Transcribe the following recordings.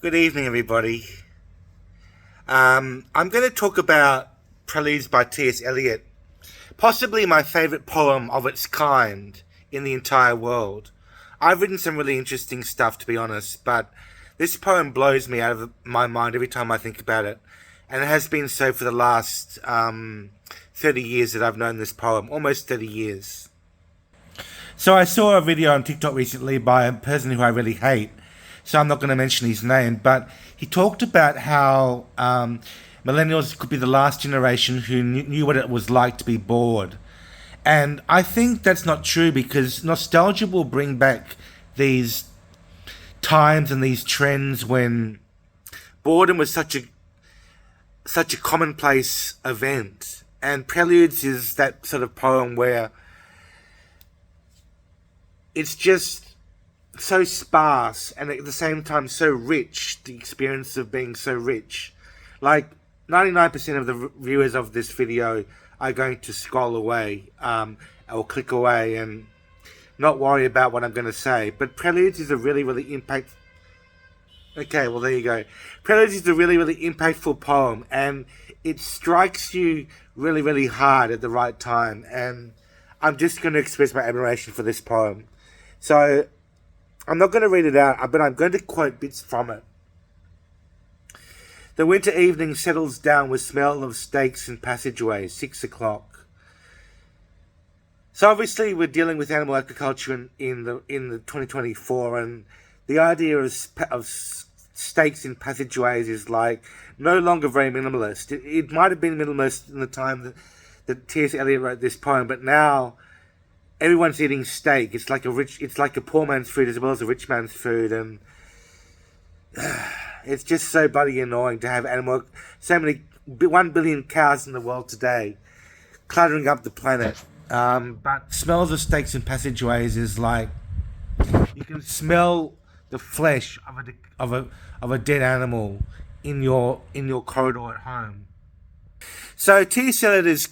Good evening, everybody. I'm going to talk about Preludes by T.S. Eliot, possibly my favourite poem of its kind in the entire world. I've written some really interesting stuff, to be honest, but this poem blows me out of my mind every time I think about it, and it has been so for the last 30 years that I've known this poem, almost 30 years. So I saw a video on TikTok recently by a person who I really hate, so I'm not going to mention his name, but he talked about how millennials could be the last generation who knew what it was like to be bored. And I think that's not true, because nostalgia will bring back these times and these trends when boredom was such a commonplace event. And Preludes is that sort of poem where it's just so sparse and at the same time so rich, the experience of being so rich. Like 99% of the viewers of this video are going to scroll away or click away and not worry about what I'm going to say. But Preludes is a really, really Okay, well, there you go. Preludes is a really, really impactful poem, and it strikes you really, really hard at the right time. And I'm just going to express my admiration for this poem. So I'm not going to read it out, but I'm going to quote bits from it. The winter evening settles down with smell of steaks and passageways, 6 o'clock. So obviously we're dealing with animal agriculture in the 2024, and the idea of steaks in passageways is like no longer very minimalist. It might have been minimalist in the time that T.S. Eliot wrote this poem, but now everyone's eating steak. It's like a poor man's food as well as a rich man's food, and it's just so bloody annoying to have so many 1 billion cows in the world today, cluttering up the planet. But smells of steaks and passageways is like you can smell the flesh of a dead animal in your corridor at home. So T.S. Eliot is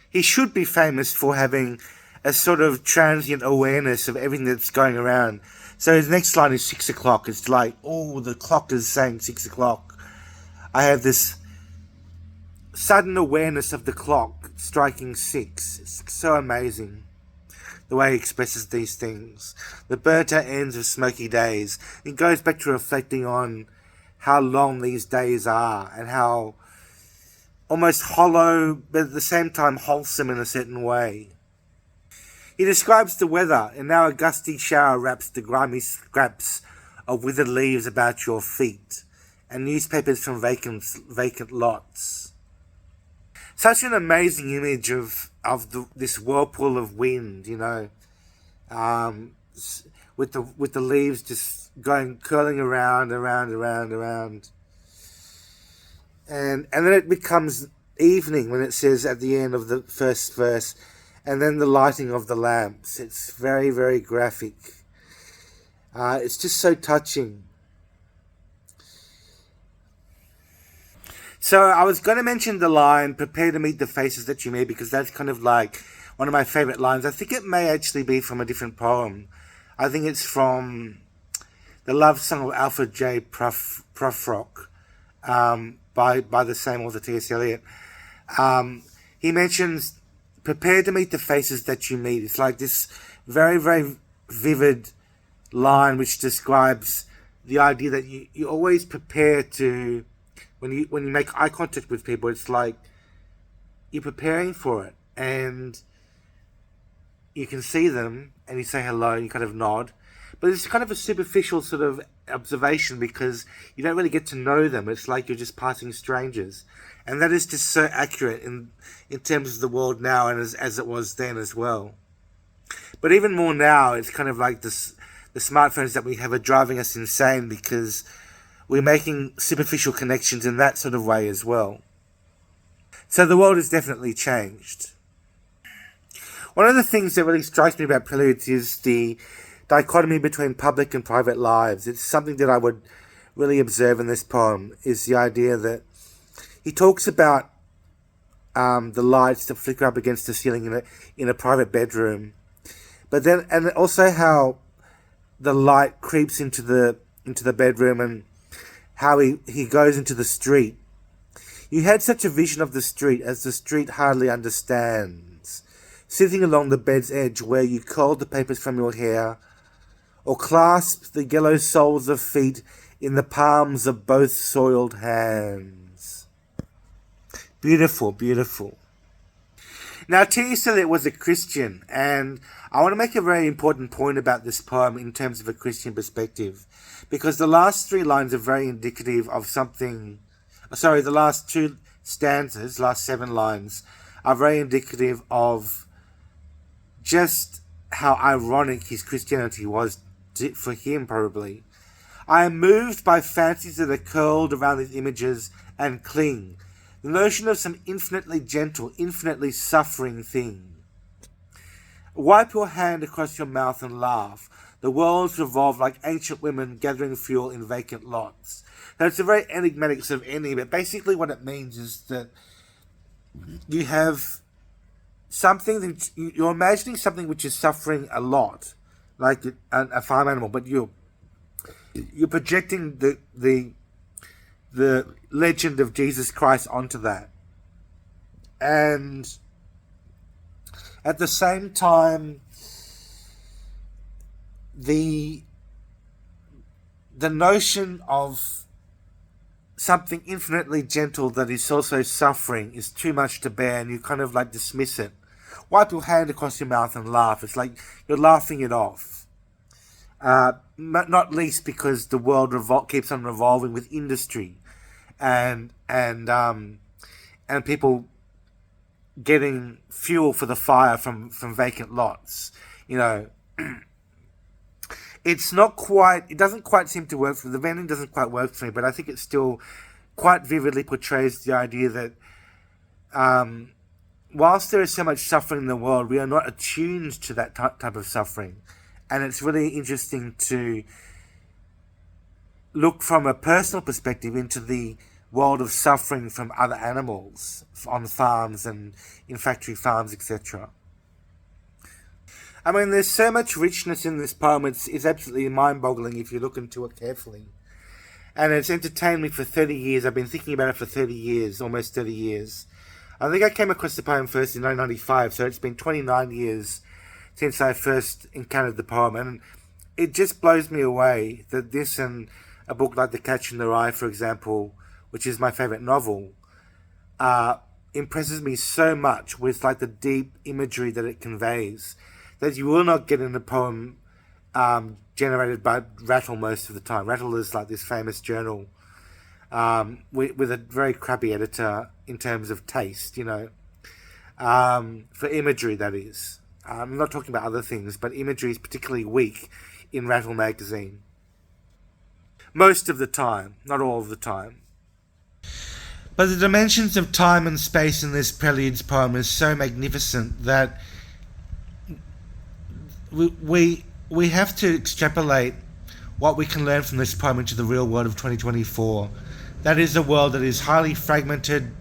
he should be famous for having a sort of transient awareness of everything that's going around. So his next line is 6 o'clock. It's like, oh, the clock is saying 6 o'clock. I have this sudden awareness of the clock striking 6. It's so amazing the way he expresses these things. The burnt-out ends of smoky days. It goes back to reflecting on how long these days are and how almost hollow, but at the same time wholesome in a certain way. He describes the weather, and now a gusty shower wraps the grimy scraps of withered leaves about your feet, and newspapers from vacant lots. Such an amazing image of this whirlpool of wind, with the leaves just curling around, and then it becomes evening when it says at the end of the first verse, and then the lighting of the lamps. It's very, very graphic. It's just so touching. So I was going to mention the line, prepare to meet the faces that you meet, because that's kind of like one of my favourite lines. I think it may actually be from a different poem. I think it's from the love song of Alfred J. Prufrock, by the same author, T.S. Eliot. He mentions, prepare to meet the faces that you meet. It's like this very, very vivid line which describes the idea that you always prepare to, when you make eye contact with people, it's like you're preparing for it, and you can see them and you say hello and you kind of nod, but it's kind of a superficial sort of observation because you don't really get to know them. It's like you're just passing strangers, and that is just so accurate in terms of the world now and as it was then as well. But even more now, it's kind of like the smartphones that we have are driving us insane, because we're making superficial connections in that sort of way as well. So the world has definitely changed. One of the things that really strikes me about Preludes is the dichotomy between public and private lives. It's something that I would really observe in this poem, is the idea that he talks about the lights that flicker up against the ceiling in a private bedroom, but then, and also how the light creeps into the bedroom, and how he goes into the street. You had such a vision of the street as the street hardly understands, sitting along the bed's edge where you curled the papers from your hair, or clasped the yellow soles of feet in the palms of both soiled hands. Beautiful, beautiful. Now, T.S. Eliot was a Christian, and I want to make a very important point about this poem in terms of a Christian perspective, because the last three lines are very indicative of something. Sorry, the last two stanzas, last 7 lines, are very indicative of just how ironic his Christianity was for him, probably. I am moved by fancies that are curled around these images and cling. The notion of some infinitely gentle, infinitely suffering thing. Wipe your hand across your mouth and laugh. The worlds revolve like ancient women gathering fuel in vacant lots. Now, it's a very enigmatic sort of ending, but basically what it means is that you have something that you're imagining something which is suffering a lot, like a farm animal, but you're projecting the legend of Jesus Christ onto that. And at the same time, the notion of something infinitely gentle that is also suffering is too much to bear, and you kind of like dismiss it. Wipe your hand across your mouth and laugh. It's like you're laughing it off. Not least because the world keeps on revolving with industry, and people getting fuel for the fire from vacant lots. You know, it's not quite. It doesn't quite seem to work for the vending. Doesn't quite work for me, but I think it still quite vividly portrays the idea that whilst there is so much suffering in the world, we are not attuned to that type of suffering. And it's really interesting to look from a personal perspective into the world of suffering from other animals on farms and in factory farms, etc. I mean, there's so much richness in this poem, it's absolutely mind-boggling if you look into it carefully. And it's entertained me for 30 years. I've been thinking about it for 30 years, almost 30 years. I think I came across the poem first in 1995, so it's been 29 years since I first encountered the poem, and it just blows me away that this and a book like The Catcher in the Rye, for example, which is my favourite novel, impresses me so much with like the deep imagery that it conveys that you will not get in a poem generated by Rattle most of the time. Rattle is like this famous journal with a very crappy editor in terms of taste, you know, for imagery, that is. I'm not talking about other things, but imagery is particularly weak in Rattle magazine. Most of the time, not all of the time. But the dimensions of time and space in this Preludes poem is so magnificent that we have to extrapolate what we can learn from this poem into the real world of 2024. That is a world that is highly fragmented.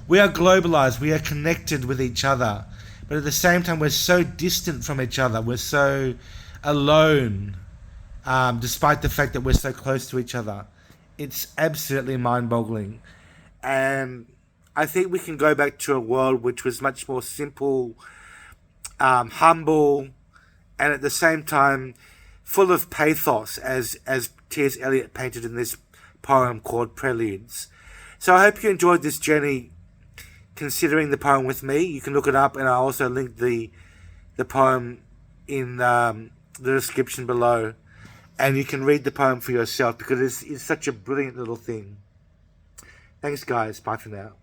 We are globalized, we are connected with each other. But at the same time, we're so distant from each other. We're so alone, despite the fact that we're so close to each other. It's absolutely mind-boggling. And I think we can go back to a world which was much more simple, humble, and at the same time full of pathos, as T.S. Eliot painted in this poem called Preludes. So I hope you enjoyed this journey considering the poem with me. You can look it up, and I also linked the poem in the description below, and you can read the poem for yourself because it's such a brilliant little thing. Thanks guys, bye for now.